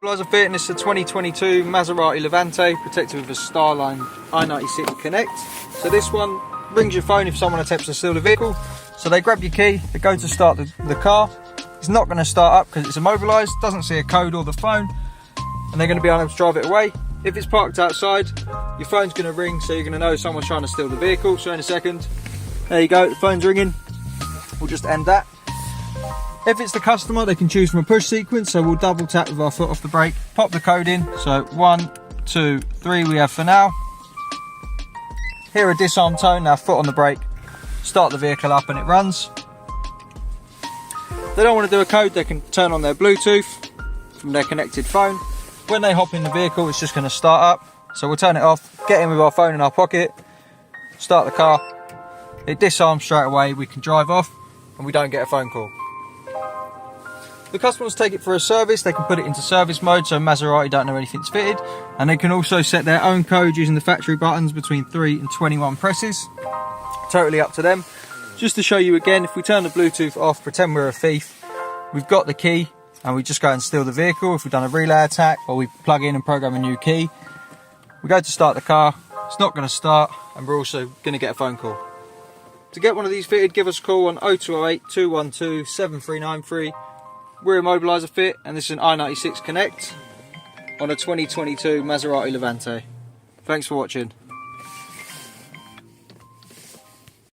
Immobiliser fit, and this is a 2022 Maserati Levante, protected with a Starline i96 Connect. So this one rings your phone if someone attempts to steal the vehicle. So they grab your key, they go to start the car. It's not going to start up because it's immobilised, doesn't see a code or the phone, and they're going to be unable to drive it away. If it's parked outside, your phone's going to ring, so you're going to know someone's trying to steal the vehicle. So in a second, there you go, the phone's ringing. We'll just end that. If it's the customer, they can choose from a push sequence, so we'll double tap with our foot off the brake, pop the code in. So 1, 2, 3 we have for now. Hear a disarm tone, now foot on the brake, start the vehicle up and it runs. If they don't want to do a code, they can turn on their Bluetooth from their connected phone. When they hop in the vehicle, it's just going to start up. So we'll turn it off, get in with our phone in our pocket, start the car, it disarms straight away, we can drive off and we don't get a phone call. The customers take it for a service, they can put it into service mode so Maserati don't know anything's fitted, and they can also set their own code using the factory buttons between 3 and 21 presses. Totally up to them. Just to show you again, if we turn the Bluetooth off, pretend we're a thief, we've got the key and we just go and steal the vehicle. If we've done a relay attack or we plug in and program a new key, we go to start the car, it's not going to start, and we're also going to get a phone call. To get one of these fitted, give us a call on 0208 212 7393. We're Immobiliser Fit, and this is an i96 Connect on a 2022 Maserati Levante. Thanks for watching.